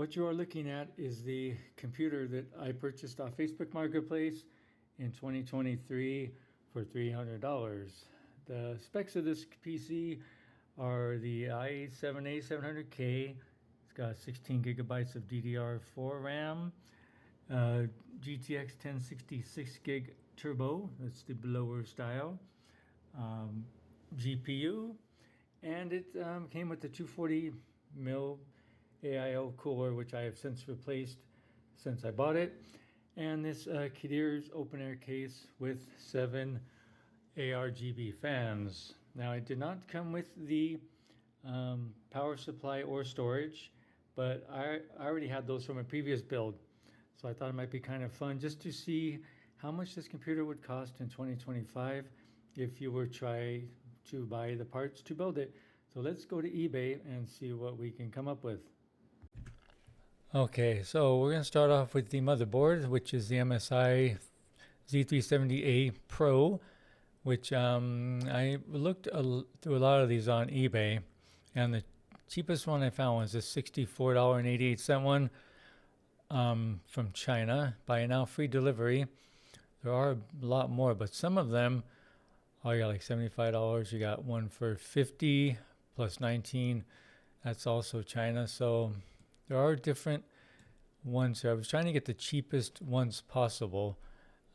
What you are looking at is the computer that I purchased off Facebook Marketplace in 2023 for $300. The specs of this PC are the i7-A700K. It's got 16 gigabytes of DDR4 RAM, GTX 1060 6 gig turbo, that's the blower style, GPU, and it came with the 240 mil AIO cooler, which I have since replaced since I bought it, and this Kadir's open air case with 7 ARGB fans. Now, it did not come with the power supply or storage, but I already had those from a previous build, so I thought it might be kind of fun just to see how much this computer would cost in 2025 if you were try to buy the parts to build it. So let's go to eBay and see what we can come up with. Okay, so we're going to start off with the motherboard, which is the MSI Z370A Pro, which I looked through a lot of these on eBay, and the cheapest one I found was this $64.88 one from China. Buy now, free delivery. There are a lot more, but some of them, oh, you got like $75. You got one for $50 plus 19. That's also China. So there are different ones here. I was trying to get the cheapest ones possible.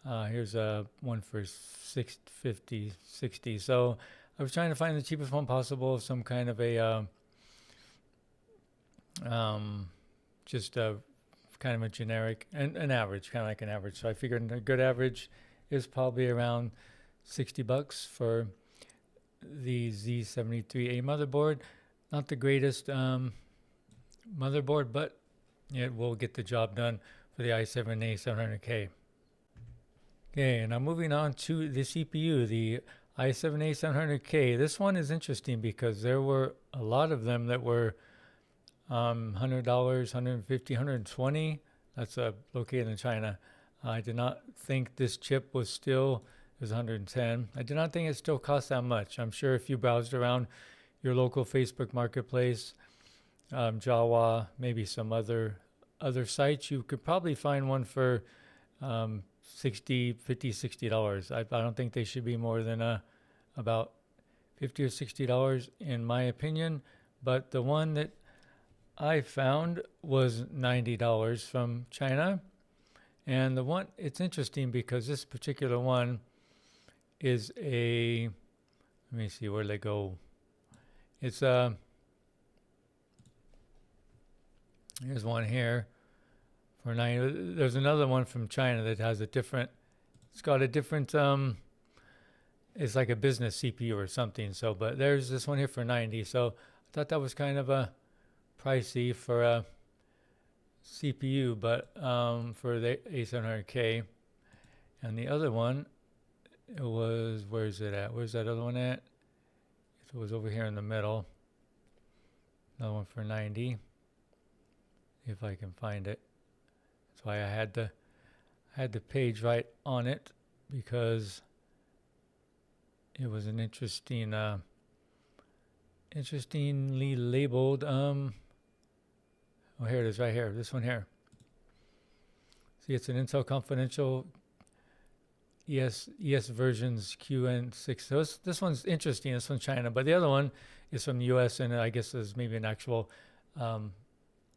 Here's a one for $650, $60. So I was trying to find the cheapest one possible, some kind of a just a kind of a generic and an average, kind of like an average. So I figured a good average is probably around $60 for the Z73A motherboard. Not the greatest motherboard, but it will get the job done for the i7-A700K. Okay, now moving on to the CPU, the i7-A700K. This one is interesting because there were a lot of them that were $100, $150, $120. That's located in China. I did not think this chip was still, it was $110. I did not think it still cost that much. I'm sure if you browsed around your local Facebook Marketplace, Jawa, maybe some other sites, you could probably find one for $50, $60. I don't think they should be more than about $50 or $60 in my opinion. But the one that I found was $90 from China. And the one, it's interesting because this particular one is let me see, where did they go? It's here's one here for 90. There's another one from China that has it's got a different, it's like a business CPU or something. So, but there's this one here for 90. So I thought that was kind of a pricey for a CPU, but for the A700K. And the other one, it was, where's it at? Where's that other one at? It was over here in the middle. Another one for 90. If I can find it. That's why I had the page right on it, because it was an interestingly labeled. Oh, here it is, right here. This one here. See, it's an Intel Confidential ES versions QN6. So this one's interesting. This one's China, but the other one is from the US, and I guess is maybe an actual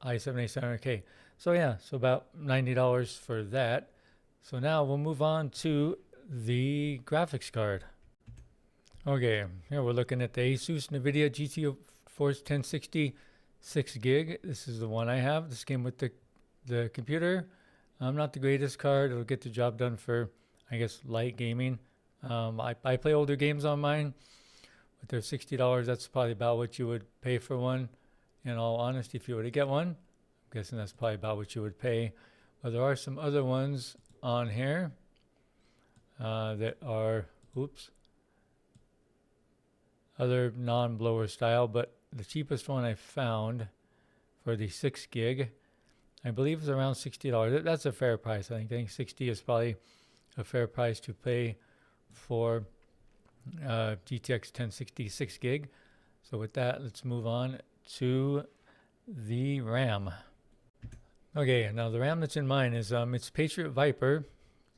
i7-A700K. So yeah, so about $90 for that. So now we'll move on to the graphics card. Okay, here we're looking at the Asus NVIDIA GeForce 1060 6 gig. This is the one I have. This came with the computer. Not the greatest card. It'll get the job done for, I guess, light gaming. I play older games on mine. But they're $60. That's probably about what you would pay for one. In all honesty, if you were to get one, I'm guessing that's probably about what you would pay. But there are some other ones on here that are, other non-blower style. But the cheapest one I found for the 6 gig, I believe is around $60. That's a fair price. I think 60 is probably a fair price to pay for GTX 1060 6 gig. So with that, let's move on to the RAM. Okay, now the RAM that's in mine is it's Patriot Viper,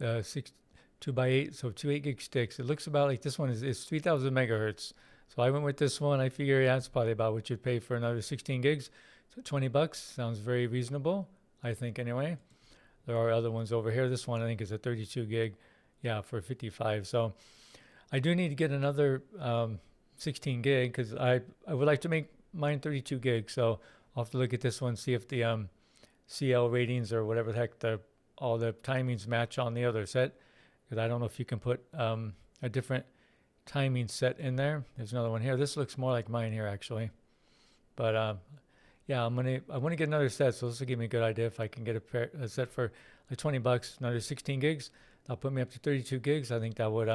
2x8, so 2 8 gig sticks. It looks about like this one is 3,000 megahertz. So I went with this one. I figure yeah, it's probably about what you'd pay for another 16 gigs. So $20 sounds very reasonable, I think anyway. There are other ones over here. This one I think is a 32 gig, yeah, for 55. So I do need to get another 16 gig because I would like to make mine 32 gig. So I'll have to look at this one, see if the CL ratings or whatever the heck all the timings match on the other set. Because I don't know if you can put a different timing set in there. There's another one here. This looks more like mine here actually. But yeah, I want to get another set. So this will give me a good idea if I can get a set for like $20, another 16 gigs. That'll put me up to 32 gigs. I think that would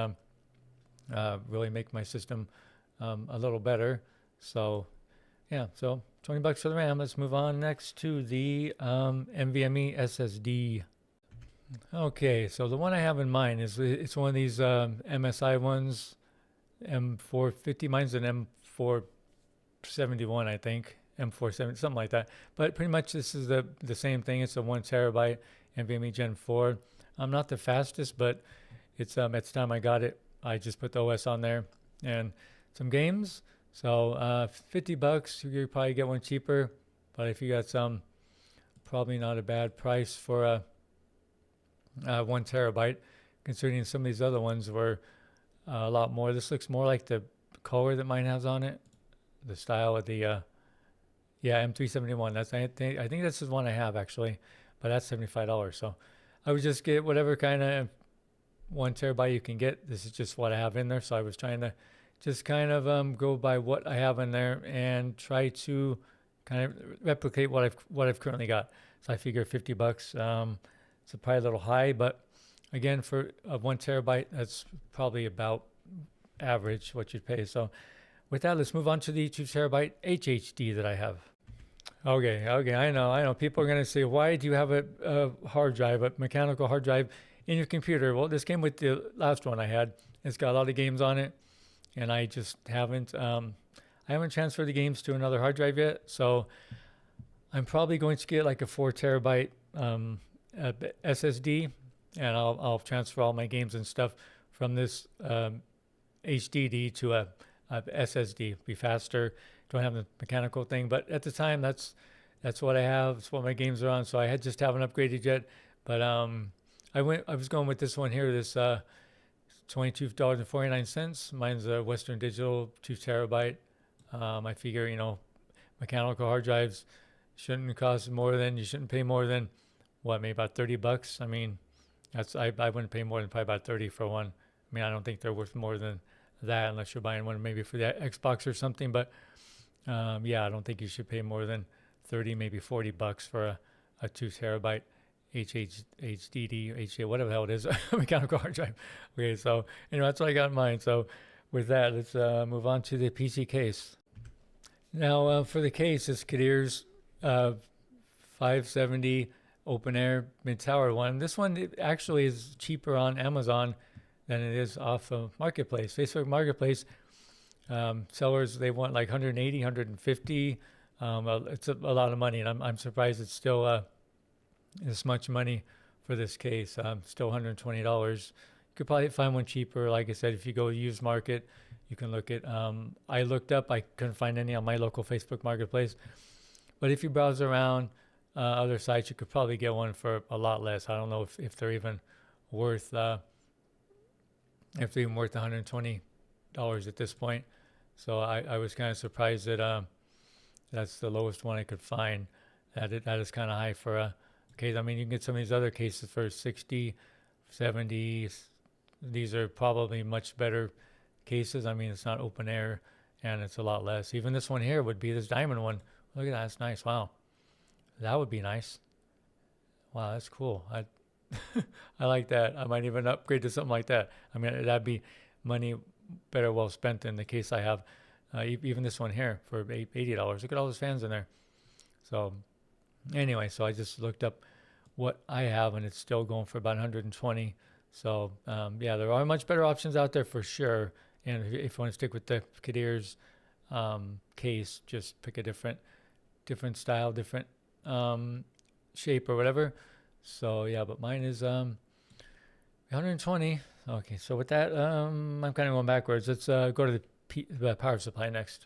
really make my system a little better. So yeah, so $20 for the RAM. Let's move on next to the NVMe SSD. Okay, so the one I have in mind is it's one of these MSI ones, M450. Mine's an M471, I think, M470, something like that. But pretty much this is the same thing. It's a 1 terabyte NVMe Gen 4. I'm not the fastest, but it's at the time I got it, I just put the OS on there and some games. So $50, you could probably get one cheaper. But if you got some, probably not a bad price for a 1 terabyte, considering some of these other ones were a lot more. This looks more like the color that mine has on it, the style of the yeah, M371. I think that's the one I have actually, but that's $75. So I would just get whatever kind of 1 terabyte you can get. This is just what I have in there. So I was trying to just kind of go by what I have in there and try to kind of replicate what I've currently got. So I figure $50. It's probably a little high, but again, for a 1 terabyte, that's probably about average what you'd pay. So with that, let's move on to the 2 terabyte HHD that I have. Okay, I know. People are going to say, why do you have a hard drive, a mechanical hard drive in your computer? Well, this came with the last one I had. It's got a lot of games on it, and I just haven't transferred the games to another hard drive yet. So I'm probably going to get like a 4 terabyte SSD, and I'll transfer all my games and stuff from this HDD to a SSD. Be faster. Don't have the mechanical thing, but at the time that's what I have. It's what my games are on. So I just haven't upgraded yet. But I was going with this one here. This $22.49. Mine's a Western Digital 2 terabyte. I figure mechanical hard drives shouldn't cost more than, you shouldn't pay more than what, maybe about $30. I mean, I wouldn't pay more than probably about 30 for one. I mean, I don't think they're worth more than that unless you're buying one maybe for the Xbox or something. But yeah, I don't think you should pay more than 30, maybe $40 for a 2 terabyte HDD, HDD, whatever the hell it is, mechanical hard drive. Okay, so that's what I got in mind. So with that, let's move on to the PC case. Now for the case, it's Kadir's 570 open air mid tower one. This one actually is cheaper on Amazon than it is off of Marketplace. Facebook Marketplace, sellers, they want like 180, 150. It's a lot of money, and I'm surprised it's still this much money for this case. Still $120. You could probably find one cheaper. Like I said, if you go used market, you can look at. I looked up, I couldn't find any on my local Facebook Marketplace. But if you browse around other sites, you could probably get one for a lot less. I don't know if they're even worth $120 at this point. So I was kind of surprised that that's the lowest one I could find. That is kind of high for a case. I mean, you can get some of these other cases for 60, 70. These are probably much better cases. I mean, it's not open air, and it's a lot less. Even this one here would be this diamond one. Look at that. That's nice. Wow. That would be nice. Wow, that's cool. I like that. I might even upgrade to something like that. I mean, that'd be money better well spent than the case I have. Even this one here for $80. Look at all those fans in there. So anyway, so I just looked up what I have, and it's still going for about 120. So yeah, there are much better options out there for sure. And if you want to stick with the Kadir's case, just pick a different style, different shape or whatever. So yeah, but mine is 120. Okay, so with that, I'm kind of going backwards. Let's go to the power supply next.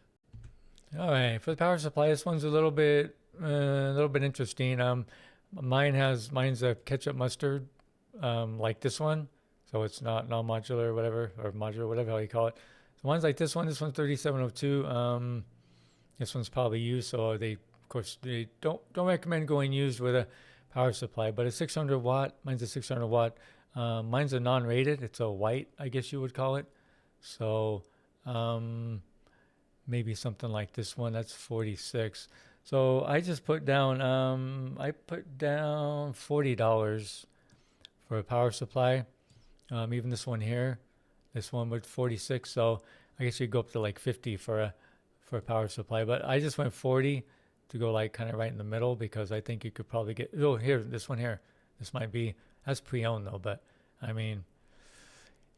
All right, for the power supply, this one's a little bit interesting. Mine's a ketchup mustard, like this one, so it's not non-modular, whatever, or modular, whatever how you call it. So mine's like this one. This one's 3702. This one's probably used, so of course, they don't recommend going used with a power supply. But a 600 watt. Mine's a 600 watt. Mine's a non-rated. It's a white, I guess you would call it. So maybe something like this one. That's 46. So I just put down $40 for a power supply. Even this one here, this one with 46. So I guess you'd go up to like 50 for a power supply. But I just went 40 to go like kind of right in the middle, because I think you could probably get, oh, here, this one here. This might be, that's pre-owned though, but I mean,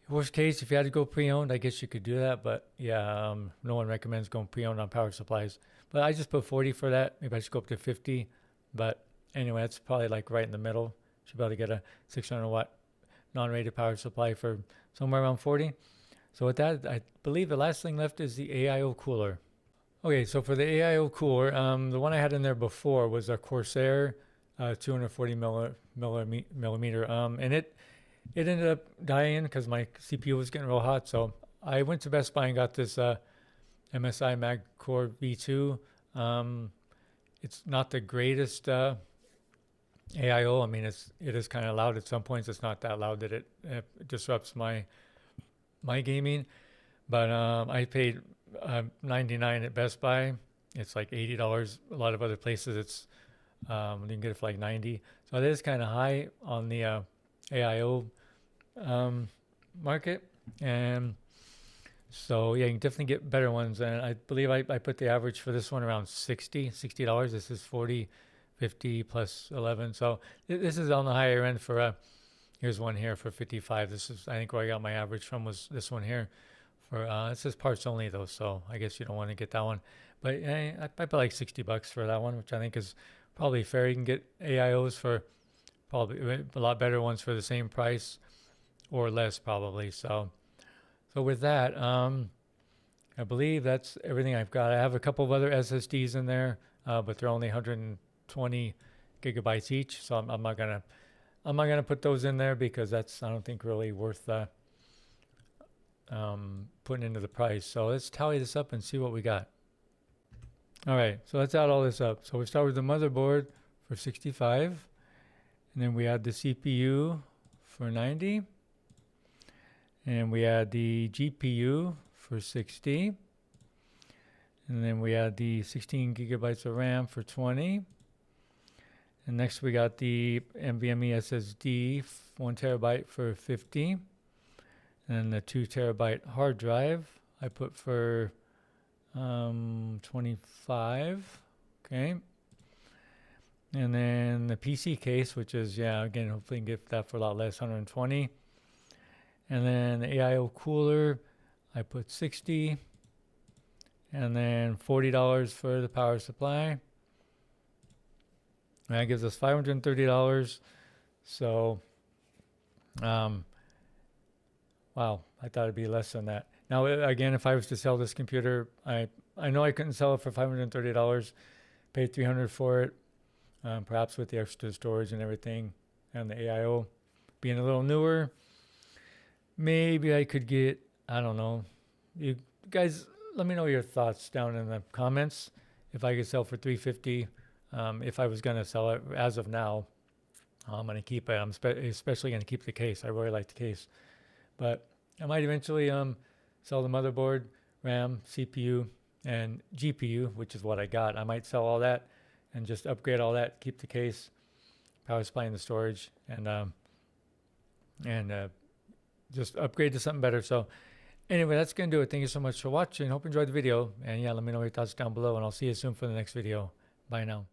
worst case, if you had to go pre-owned, I guess you could do that. But yeah, no one recommends going pre-owned on power supplies. But I just put 40 for that. Maybe I should go up to 50. But anyway, that's probably like right in the middle. Should be able to get a 600 watt non-rated power supply for somewhere around 40. So with that, I believe the last thing left is the AIO cooler. Okay, so for the AIO cooler, the one I had in there before was a Corsair 240 millimeter. And it ended up dying because my CPU was getting real hot. So I went to Best Buy and got this MSI MagCore V2. It's not the greatest AIO. I mean, it is kind of loud at some points. It's not that loud that it disrupts my gaming. But I paid $99 at Best Buy. It's like $80. A lot of other places it's you can get it for like $90. So it is kind of high on the AIO market. And so yeah, you can definitely get better ones. And I believe I put the average for this one around $60. This is 40, 50 plus 11. So this is on the higher end for here's one here for 55. This is, I think, where I got my average from was this one here. For it says parts only though, so I guess you don't want to get that one. But I put like $60 for that one, which I think is probably fair. You can get AIOs for probably a lot better ones for the same price or less probably. So with that, I believe that's everything I've got. I have a couple of other SSDs in there, but they're only 120 gigabytes each. So I'm not gonna put those in there because that's, I don't think, really worth putting into the price. So let's tally this up and see what we got. All right, so let's add all this up. So we start with the motherboard for 65, and then we add the CPU for 90, and we add the GPU for 60, and then we add the 16 gigabytes of RAM for 20, and next we got the NVMe SSD 1 terabyte for 50, and the 2 terabyte hard drive I put for 25. Okay. And then the PC case, which is, yeah, again, hopefully you can get that for a lot less, 120. And then the AIO cooler, I put 60. And then $40 for the power supply. And that gives us $530. So, wow, I thought it'd be less than that. Now, again, if I was to sell this computer, I know I couldn't sell it for $530, paid $300 for it, perhaps with the extra storage and everything, and the AIO being a little newer. Maybe I could get, I don't know. You guys, let me know your thoughts down in the comments. If I could sell for $350, if I was going to sell it as of now, I'm going to keep it. I'm especially going to keep the case. I really like the case. But I might eventually sell the motherboard, RAM, CPU, and GPU, which is what I got. I might sell all that and just upgrade all that, keep the case, power supply, and the storage, and just upgrade to something better. So anyway, that's going to do it. Thank you so much for watching. Hope you enjoyed the video. And yeah, let me know your thoughts down below, and I'll see you soon for the next video. Bye now.